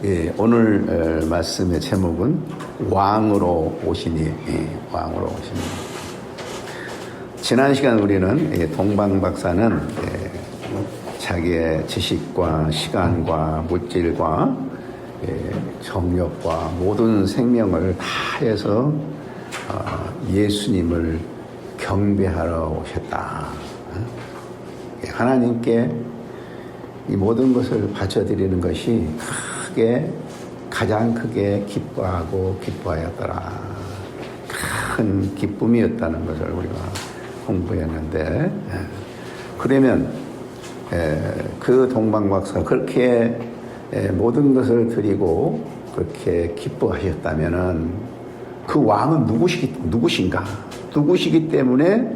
예, 오늘 말씀의 제목은 왕으로 오시니, 왕으로 오시니. 지난 시간 우리는 동방 박사는 자기의 지식과 시간과 물질과 정력과 모든 생명을 다해서 예수님을 경배하러 오셨다. 하나님께 이 모든 것을 바쳐드리는 것이 가장 크게 기뻐하고 기뻐하였더라. 큰 기쁨이었다는 것을 우리가 공부했는데, 그러면 그 동방박사가 그렇게 모든 것을 드리고 그렇게 기뻐하셨다면은 그 왕은 누구신가? 누구시기 때문에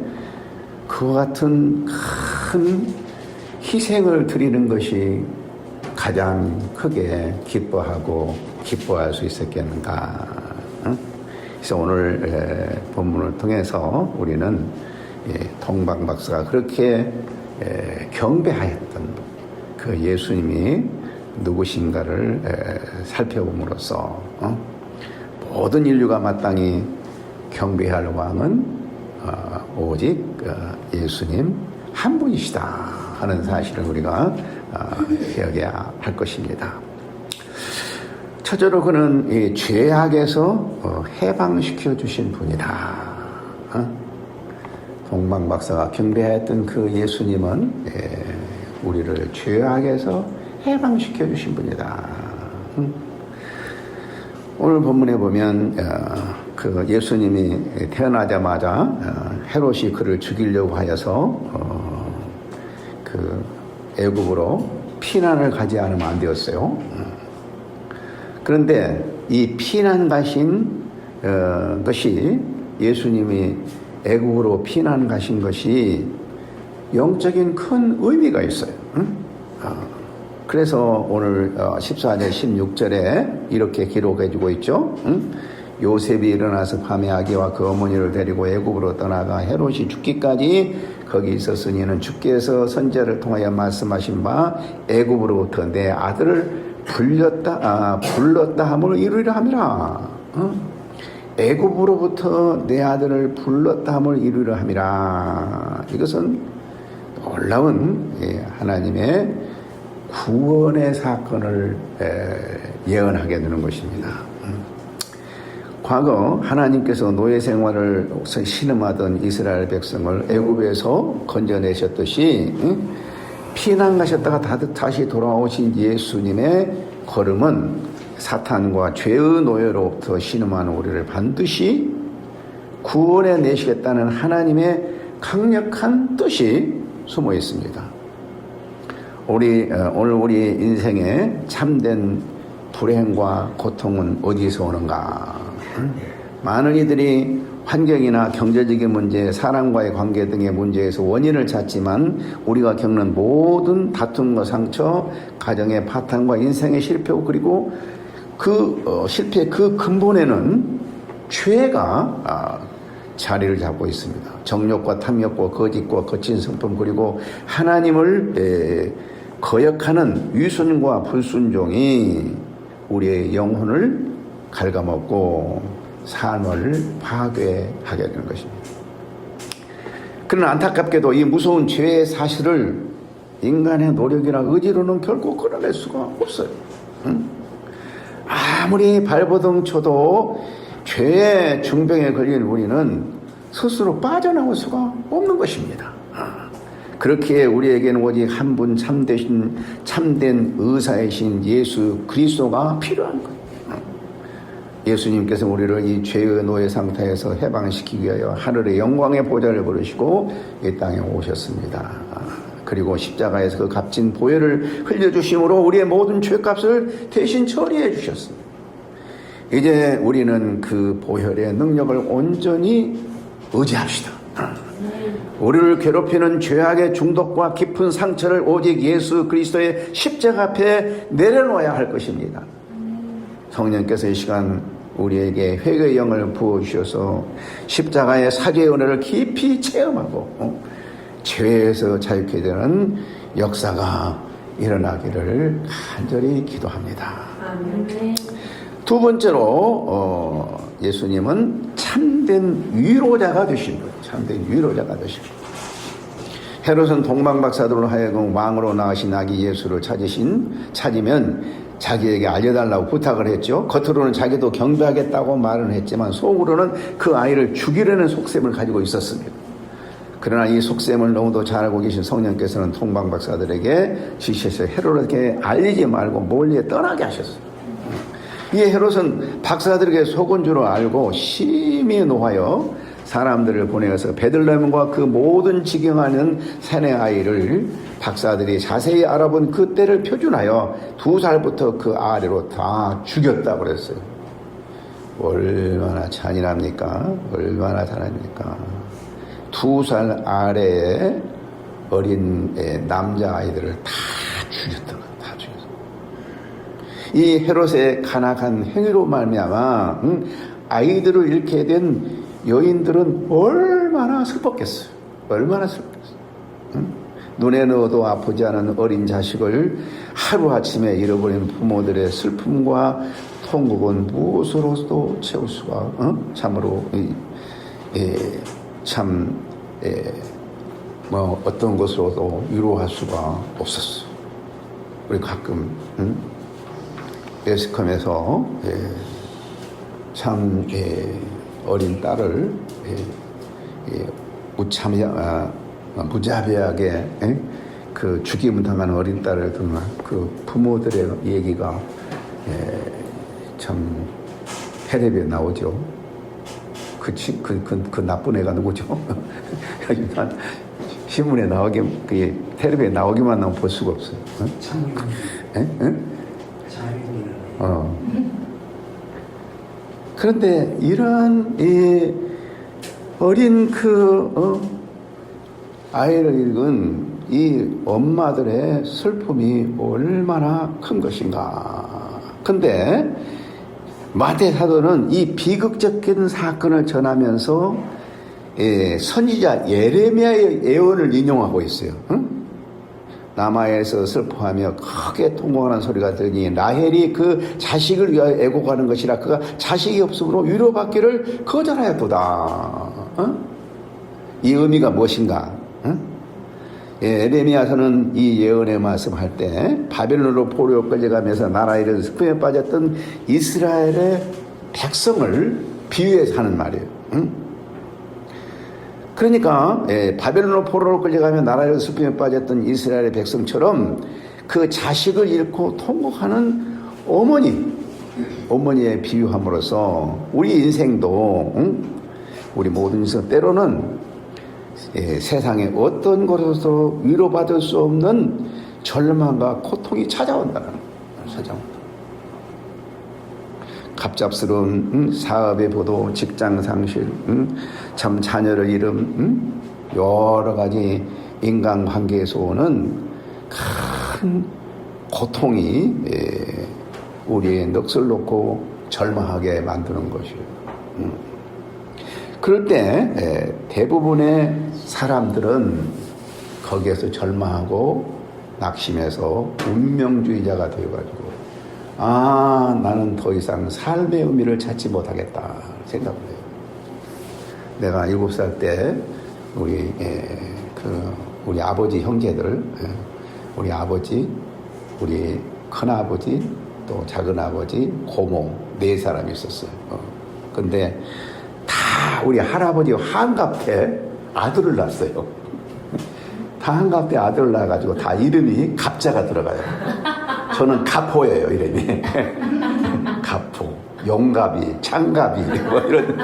그와 같은 큰 희생을 드리는 것이 가장 크게 기뻐하고 기뻐할 수 있었겠는가? 그래서 오늘 본문을 통해서 우리는 동방박사가 그렇게 경배하였던 그 예수님이 누구신가를 살펴봄으로써 모든 인류가 마땅히 경배할 왕은 오직 예수님 한 분이시다 하는 사실을 우리가 기억해야 할 것입니다. 첫째로 그는 이 죄악에서 해방시켜 주신 분이다. 동방박사가 경배했던 그 예수님은 우리를 죄악에서 해방시켜 주신 분이다. 오늘 본문에 보면 그 예수님이 태어나자마자 헤롯이 그를 죽이려고 하여서 그 애굽으로 피난을 가지 않으면 안 되었어요. 그런데 이 피난 가신 것이 예수님이 애굽으로 피난 가신 것이 영적인 큰 의미가 있어요. 그래서 오늘 14절 16절에 이렇게 기록해주고 있죠. 요셉이 일어나서 밤에 아기와 그 어머니를 데리고 애굽으로 떠나가 헤롯이 죽기까지 거기 있었으니는 주께서 선지자를 통하여 말씀하신 바 애굽으로부터 내 아들을 불렀다 함을 이루리라 함이라. 애굽으로부터 내 아들을 불렀다 함을 이루리라 함이라. 이것은 놀라운 하나님의 구원의 사건을 예언하게 되는 것입니다. 과거 하나님께서 노예 생활을 신음하던 이스라엘 백성을 애굽에서 건져내셨듯이 피난 가셨다가 다시 돌아오신 예수님의 걸음은 사탄과 죄의 노예로부터 신음하는 우리를 반드시 구원해 내시겠다는 하나님의 강력한 뜻이 숨어 있습니다. 오늘 우리 인생의 참된 불행과 고통은 어디서 오는가? 많은 이들이 환경이나 경제적인 문제, 사람과의 관계 등의 문제에서 원인을 찾지만 우리가 겪는 모든 다툼과 상처, 가정의 파탄과 인생의 실패, 그리고 그 실패의 그 근본에는 죄가 자리를 잡고 있습니다. 정욕과 탐욕과 거짓과 거친 성품, 그리고 하나님을 거역하는 위선과 불순종이 우리의 영혼을 갉아먹고 삶을 파괴하게 되는 것입니다. 그러나 안타깝게도 이 무서운 죄의 사실을 인간의 노력이나 의지로는 결코 끌어낼 수가 없어요. 아무리 발버둥 쳐도 죄의 중병에 걸린 우리는 스스로 빠져나올 수가 없는 것입니다. 그렇기에 우리에게는 오직 한 분 참된 의사이신 예수 그리스도가 필요한 거예요. 예수님께서 우리를 이 죄의 노예 상태에서 해방시키기 위하여 하늘의 영광의 보좌를 부르시고 이 땅에 오셨습니다. 그리고 십자가에서 그 값진 보혈을 흘려주심으로 우리의 모든 죄값을 대신 처리해 주셨습니다. 이제 우리는 그 보혈의 능력을 온전히 의지합시다. 우리를 괴롭히는 죄악의 중독과 깊은 상처를 오직 예수 그리스도의 십자가 앞에 내려놓아야 할 것입니다. 성령께서 이 시간 우리에게 회개의 영을 부어주셔서 십자가의 사죄의 은혜를 깊이 체험하고 죄에서 자유케 되는 역사가 일어나기를 간절히 기도합니다. 아멘. 두 번째로 예수님은 참된 위로자가 되신 거예요. 참된 위로자가 되신 거예요. 헤롯은 동방박사들로 하여금 왕으로 낳으신 아기 예수를 찾으면 자기에게 알려달라고 부탁을 했죠. 겉으로는 자기도 경배하겠다고 말은 했지만 속으로는 그 아이를 죽이려는 속셈을 가지고 있었습니다. 그러나 이 속셈을 너무도 잘 알고 계신 성령께서는 동방박사들에게 지시해서 헤롯에게 알리지 말고 멀리에 떠나게 하셨어요. 이 헤롯은 박사들에게 속은 줄 알고 심히 노하여 사람들을 보내어서 베들레헴과 그 모든 지경하는 사내 아이를 박사들이 자세히 알아본 그 때를 표준하여 2살부터 그 아래로 다 죽였다고 그랬어요. 얼마나 잔인합니까? 얼마나 잔인합니까? 2살 아래의 어린 남자아이들을 다 죽였던 거예요. 다 죽였어요. 이 헤롯의 간악한 행위로 말미암아 아이들을 잃게 된 여인들은 얼마나 슬펐겠어요. 얼마나 슬펐겠어요. 눈에 넣어도 아프지 않은 어린 자식을 하루아침에 잃어버린 부모들의 슬픔과 통곡은 무엇으로도 채울 수가 참으로 어떤 것으로도 위로할 수가 없었어. 우리 가끔 베스컴에서 참 어린 딸을 무자비하게 그 죽임을 당한 어린 딸을 듣는 그 부모들의 얘기가 참 텔레비에 나오죠. 그 나쁜 애가 누구죠? 하지만 신문에 그 텔레비에 나오기만 하면 볼 수가 없어요. 그런데 이런 어린 아이를 잃은 이 엄마들의 슬픔이 얼마나 큰 것인가. 근데 마태 사도는 이 비극적인 사건을 전하면서 선지자 예레미야의 예언을 인용하고 있어요. 남아에서 슬퍼하며 크게 통곡하는 소리가 들리니 라헬이 그 자식을 위하여 애곡하는 것이라 그가 자식이 없으므로 위로받기를 거절하였도다. 이 의미가 무엇인가? 예레미야서는 이 예언의 말씀할 때 바벨론으로 포로로 끌려가면서 나라 잃은 슬픔에 빠졌던 이스라엘의 백성을 비유해서 하는 말이에요. 그러니까 바벨론으로 포로로 끌려가며 나라 잃은 슬픔에 빠졌던 이스라엘의 백성처럼 그 자식을 잃고 통곡하는 어머니의 비유함으로써 우리 인생도 우리 모든 인생 때로는 세상에 어떤 것에서도 위로받을 수 없는 절망과 고통이 찾아온다는 거예요. 갑작스러운 사업의 보도, 직장 상실, 참 자녀를 잃음, 여러 가지 인간관계에서 오는 큰 고통이 우리의 넋을 놓고 절망하게 만드는 것이에요. 그럴 때 대부분의 사람들은 거기에서 절망하고 낙심해서 운명주의자가 되어가지고 나는 더 이상 삶의 의미를 찾지 못하겠다 생각을 해요. 내가 7살 때 우리 아버지 형제들, 우리 아버지, 우리 큰아버지, 또 작은아버지, 고모 4사람이 있었어요. 근데 다 우리 할아버지 한갑때 아들을 낳았어요. 다 한갑때 아들을 낳아가지고 다 이름이 갑자가 들어가요. 저는 가포예요, 이름이. 가포, 용갑이, 창갑이, 뭐 이런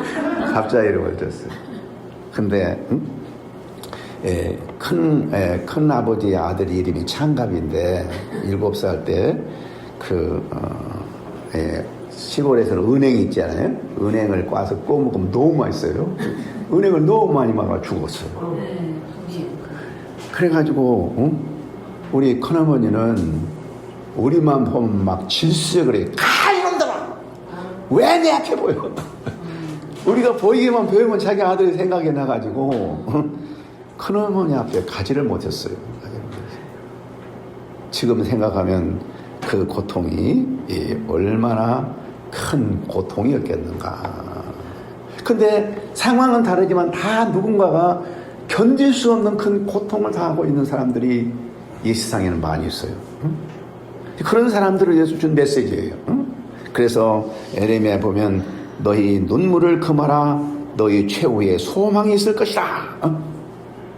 갑자 이름을 줬어요. 근데, 큰 아버지의 아들 이름이 창갑인데, 7살 때, 시골에서는 은행이 있잖아요. 은행을 꽈서 구워 먹으면 너무 맛있어요. 은행을 너무 많이 먹어 죽었어요. 그래가지고, 우리 큰어머니는 우리만 보면 막 질색을 해요. 이놈들아! 왜 내 앞에 보여? 우리가 보이기만 보이면 자기 아들이 생각이 나가지고 큰어머니 앞에 가지를 못했어요. 지금 생각하면 그 고통이 얼마나 큰 고통이었겠는가. 근데 상황은 다르지만 다 누군가가 견딜 수 없는 큰 고통을 당하고 있는 사람들이 이 세상에는 많이 있어요. 그런 사람들을 위해서 준 메시지예요. 그래서 에레미야에 보면 너희 눈물을 금하라. 너희 최후의 소망이 있을 것이다.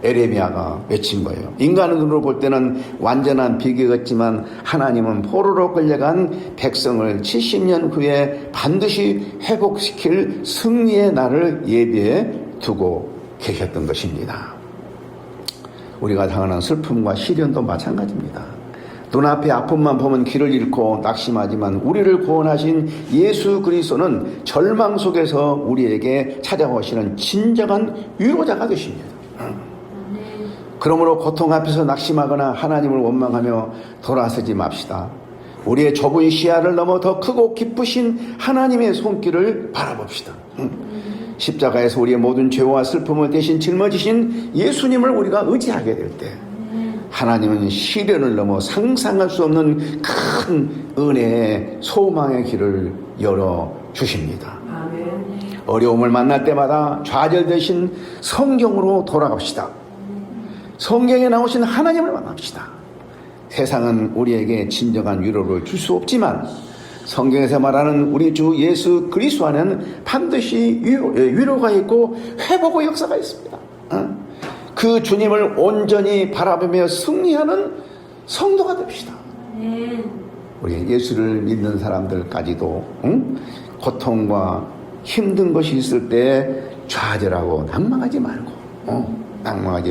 에레미야가 외친 거예요. 인간의 눈으로 볼 때는 완전한 비극 같지만 하나님은 포로로 끌려간 백성을 70년 후에 반드시 회복시킬 승리의 날을 예비해 두고 계셨던 것입니다. 우리가 당하는 슬픔과 시련도 마찬가지입니다. 눈앞의 아픔만 보면 길을 잃고 낙심하지만 우리를 구원하신 예수 그리스도는 절망 속에서 우리에게 찾아오시는 진정한 위로자가 되십니다. 그러므로 고통 앞에서 낙심하거나 하나님을 원망하며 돌아서지 맙시다. 우리의 좁은 시야를 넘어 더 크고 기쁘신 하나님의 손길을 바라봅시다. 십자가에서 우리의 모든 죄와 슬픔을 대신 짊어지신 예수님을 우리가 의지하게 될 때 하나님은 시련을 넘어 상상할 수 없는 큰 은혜의 소망의 길을 열어주십니다. 어려움을 만날 때마다 좌절되신 성경으로 돌아갑시다. 성경에 나오신 하나님을 만납시다. 세상은 우리에게 진정한 위로를 줄 수 없지만 성경에서 말하는 우리 주 예수 그리스도 안에는 반드시 위로가 있고 회복의 역사가 있습니다. 그 주님을 온전히 바라보며 승리하는 성도가 됩시다. 우리 예수를 믿는 사람들까지도 고통과 힘든 것이 있을 때 좌절하고 낭망하지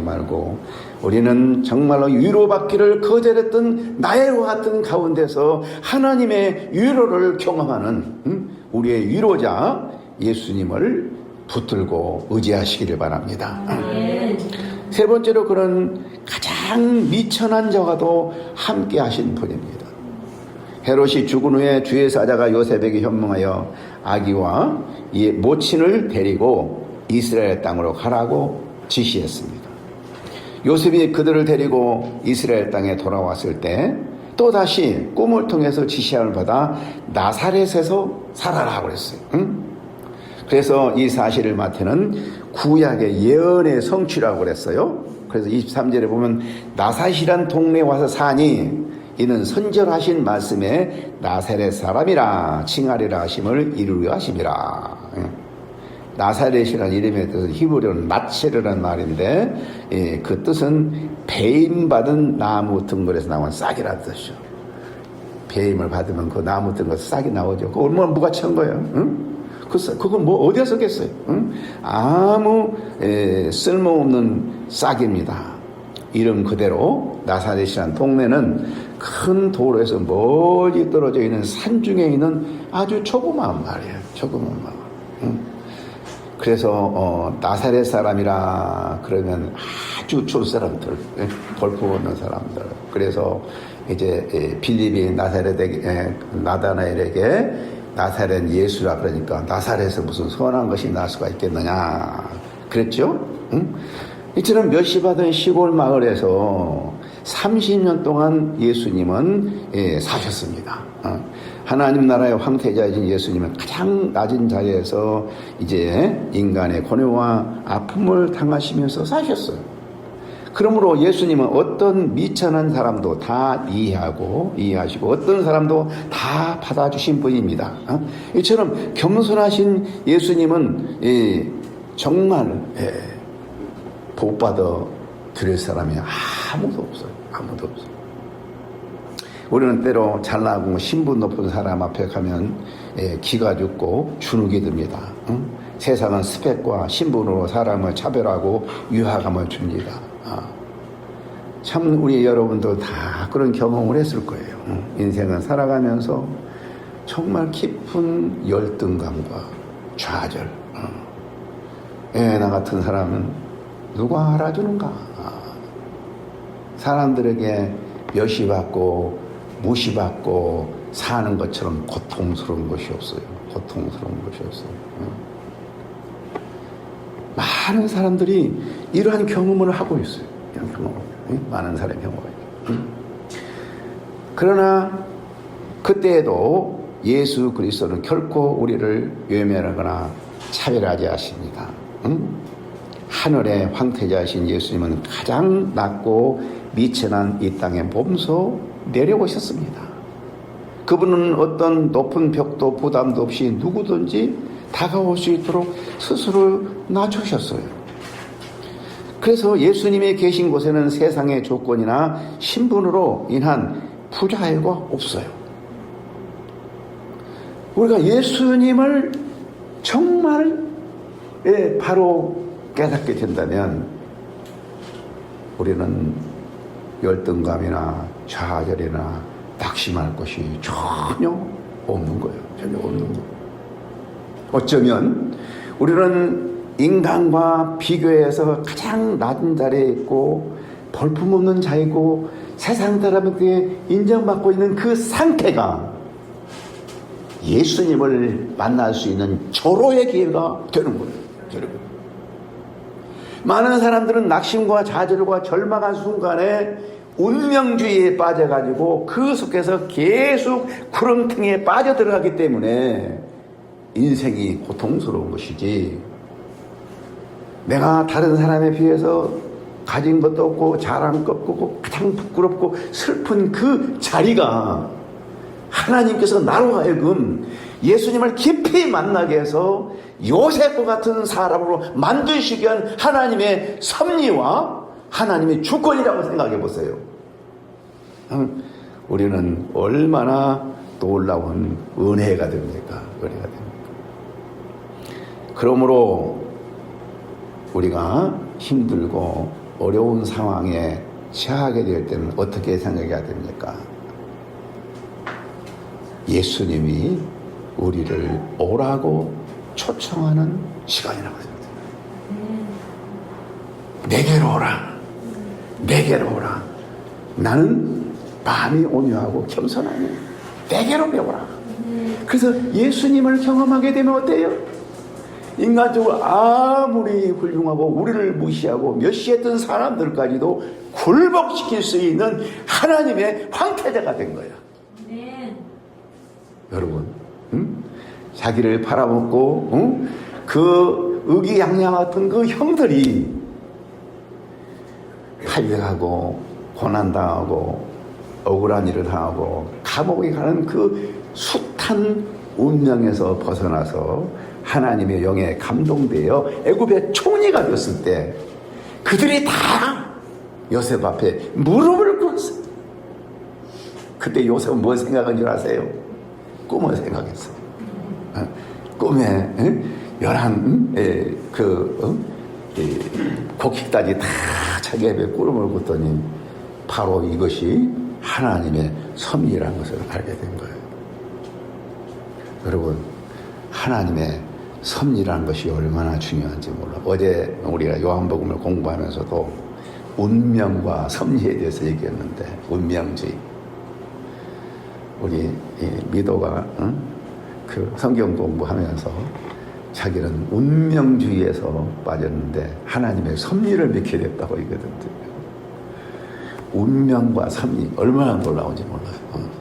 말고 우리는 정말로 위로받기를 거절했던 나의 같은 가운데서 하나님의 위로를 경험하는 우리의 위로자 예수님을 붙들고 의지하시기를 바랍니다. 세 번째로 그런 가장 미천한 자와도 함께 하신 분입니다. 헤롯이 죽은 후에 주의 사자가 요셉에게 현몽하여 아기와 이의 모친을 데리고 이스라엘 땅으로 가라고 지시했습니다. 요셉이 그들을 데리고 이스라엘 땅에 돌아왔을 때 또다시 꿈을 통해서 지시함을 받아 나사렛에서 살아라 그랬어요. 그래서 이 사실을 마태는 구약의 예언의 성취라고 그랬어요. 그래서 23절에 보면 나사렛이란 동네에 와서 사니 이는 선절하신 말씀에 나사렛 사람이라 칭하리라 하심을 이루려 하심이라. 나사렛이라는 이름의 뜻은 히브리어는 나체르라는 말인데 그 뜻은 배임받은 나무 덩굴에서 나온 싹이라는 뜻이죠. 배임을 받으면 그 나무 덩굴 싹이 나오죠. 그거 얼마나 무가치한 거예요. 응? 그건 뭐 어디에 썼겠어요? 응? 아무 쓸모없는 싹입니다. 이름 그대로 나사렛이라는 동네는 큰 도로에서 멀리 떨어져 있는 산중에 있는 아주 조그마한 마을이에요. 조그마한 마을. 응? 그래서 나사렛 사람이라 그러면 아주 좋은 사람들, 볼품없는 사람들. 그래서 이제 빌립이 나다나엘에게 나사렛 예수라 그러니까 나사렛에서 무슨 선한 것이 날 수가 있겠느냐 그랬죠. 응? 이처럼 멸시받은 시골 마을에서 30년 동안 예수님은 사셨습니다. 하나님 나라의 황태자이신 예수님은 가장 낮은 자리에서 이제 인간의 고뇌와 아픔을 당하시면서 사셨어요. 그러므로 예수님은 어떤 미천한 사람도 다 이해하시고 어떤 사람도 다 받아주신 분입니다. 이처럼 겸손하신 예수님은 정말 복받아 드릴 사람이 아무도 없어요. 우리는 때로 잘나고 신분 높은 사람 앞에 가면 기가 죽고 주눅이 듭니다. 세상은 스펙과 신분으로 사람을 차별하고 유화감을 줍니다. 참 우리 여러분도 다 그런 경험을 했을 거예요. 인생은 살아가면서 정말 깊은 열등감과 좌절. 나 같은 사람은 누가 알아주는가? 사람들에게 멸시받고 무시받고 사는 것처럼 고통스러운 것이 없어요. 많은 사람들이 이러한 경험을 하고 있어요. 이런 경험을. 많은 사람의 경험을. 그러나 그때에도 예수 그리스도는 결코 우리를 외면하거나 차별하지 않습니다. 하늘의 황태자이신 예수님은 가장 낮고 미천한 이 땅에 몸소 내려오셨습니다. 그분은 어떤 높은 벽도 부담도 없이 누구든지 다가올 수 있도록 스스로 낮추셨어요. 그래서 예수님이 계신 곳에는 세상의 조건이나 신분으로 인한 부자애가 없어요. 우리가 예수님을 정말 바로 깨닫게 된다면 우리는 열등감이나 좌절이나 낙심할 것이 전혀 없는 거예요. 전혀 없는 거예요. 어쩌면 우리는 인간과 비교해서 가장 낮은 자리에 있고 볼품없는 자이고 세상 사람에게 인정받고 있는 그 상태가 예수님을 만날 수 있는 절호의 기회가 되는 거예요. 여러분. 많은 사람들은 낙심과 좌절과 절망한 순간에 운명주의에 빠져가지고 그 속에서 계속 구렁텅이에 빠져들어가기 때문에 인생이 고통스러운 것이지, 내가 다른 사람에 비해서 가진 것도 없고 자랑 것도 없고 가장 부끄럽고 슬픈 그 자리가 하나님께서 나로 하여금 예수님을 깊이 만나게 해서 요셉과 같은 사람으로 만드시기 위한 하나님의 섭리와 하나님의 주권이라고 생각해 보세요. 우리는 얼마나 놀라운 은혜가 됩니까? 은혜가 됩니까? 그러므로 우리가 힘들고 어려운 상황에 처하게 될 때는 어떻게 생각해야 됩니까? 예수님이 우리를 오라고 초청하는 시간이라고 생각합니다. 내게로 오라. 내게로 오라. 나는 마음이 온유하고 겸손하니 내게로 배우라. 그래서 예수님을 경험하게 되면 어때요? 인간적으로 아무리 훌륭하고 우리를 무시하고 멸시했던 사람들까지도 굴복시킬 수 있는 하나님의 황태자가 된 거야. 네. 여러분, 자기를 팔아먹고 그 의기양양했던 그 형들이 팔려가고 고난당하고 억울한 일을 당하고 감옥에 가는 그 숱한 운명에서 벗어나서 하나님의 영에 감동되어 애굽의 총리가 되었을 때 그들이 다 요셉 앞에 무릎을 꿇었어요. 그때 요셉은 뭘 생각한 줄 아세요? 꿈을 생각했어요. 꿈에 11 곡식단이 다 자기 앞에 꿇음을 꿇더니 바로 이것이 하나님의 섭리라는 것을 알게 된 거예요. 여러분, 하나님의 섭리라는 것이 얼마나 중요한지 몰라. 어제 우리가 요한복음을 공부하면서도 운명과 섭리에 대해서 얘기했는데, 운명주의. 우리 미도가 그 성경 공부하면서 자기는 운명주의에서 빠졌는데 하나님의 섭리를 믿게 됐다고 얘기하던데, 운명과 섭리 얼마나 놀라운지 몰라요.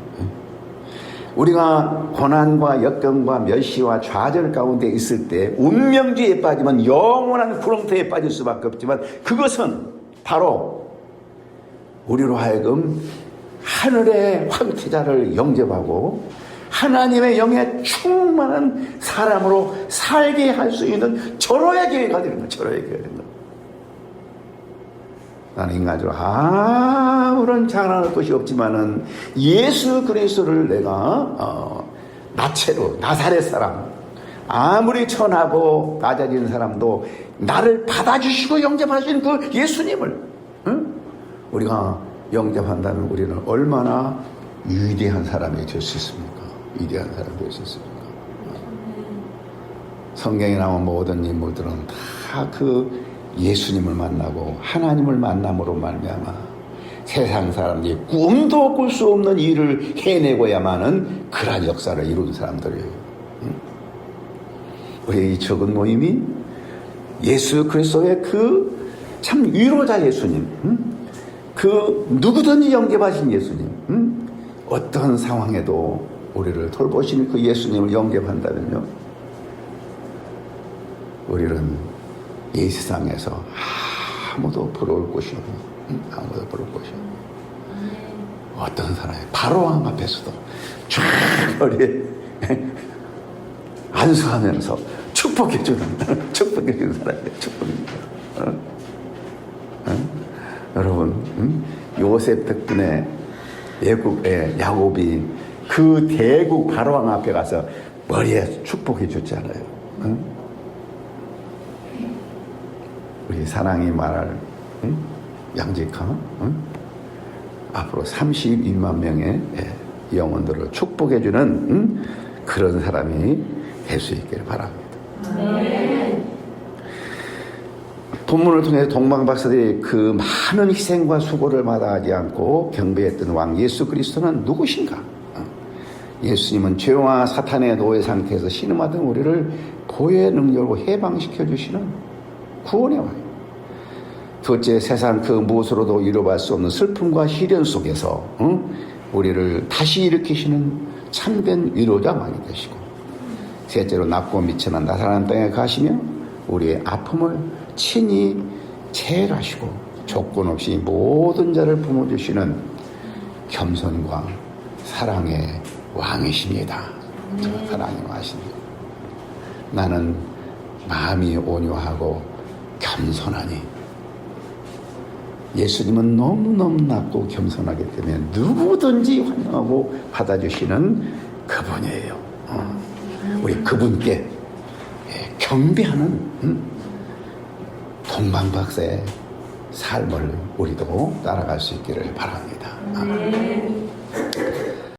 우리가 고난과 역경과 멸시와 좌절 가운데 있을 때 운명주의에 빠지면 영원한 구렁텅이에 빠질 수밖에 없지만, 그것은 바로 우리로 하여금 하늘의 황태자를 영접하고 하나님의 영에 충만한 사람으로 살게 할 수 있는 절호의 기회가 되는 거예요. 절호의 기회가 되는 거예요. 나는 인간적으로 아무런 자랑할 것이 없지만은 예수 그리스도를 내가 나체로, 나사렛 사람, 아무리 천하고 낮아진 사람도 나를 받아주시고 영접하시는 그 예수님을 우리가 영접한다면 우리는 얼마나 위대한 사람이 될 수 있습니까? 위대한 사람이 될 수 있습니까? 성경에 나온 모든 인물들은 다 그 예수님을 만나고 하나님을 만남으로 말미암아 세상 사람들이 꿈도 꿀 수 없는 일을 해내고야만은 그러한 역사를 이룬 사람들이에요. 우리 이 적은 모임이 예수 그리스도의 그 참 위로자 예수님, 그 누구든지 영접하신 예수님, 어떤 상황에도 우리를 돌보시는 그 예수님을 영접한다면요, 우리는 이 세상에서 아무도 부러울 곳이 없는, 아무도 부러울 곳이 없는 어떤 사람이 바로왕 앞에서도 쫙 머리에 안수하면서 축복해주는 사람이에요. 축복입니다. 여러분, 요셉 덕분에 애굽의 야곱이 그 대국 바로왕 앞에 가서 머리에 축복해 줬잖아요. 우리 사랑이 말할 양직하 앞으로 32만 명의 영혼들을 축복해 주는 그런 사람이 될 수 있기를 바랍니다. 본문을 통해 동방박사들이 그 많은 희생과 수고를 마다하지 않고 경배했던 왕 예수 그리스도는 누구신가? 예수님은 죄와 사탄의 노예 상태에서 신음하던 우리를 보혈의 능력으로 해방시켜 주시는 구원의 왕. 둘째, 세상 그 무엇으로도 이루어갈 수 없는 슬픔과 시련 속에서 우리를 다시 일으키시는 참된 위로자만이 되시고, 셋째로 낮고 미천한 나사라는 땅에 가시며 우리의 아픔을 친히 체결하시고 조건 없이 모든 자를 품어주시는 겸손과 사랑의 왕이십니다. 사랑의 왕이십니다. 나는 마음이 온유하고 겸손하니, 예수님은 너무너무 낮고 겸손하기 때문에 누구든지 환영하고 받아주시는 그분이에요. 우리 그분께 경배하는 동방박사의 삶을 우리도 따라갈 수 있기를 바랍니다. 아멘.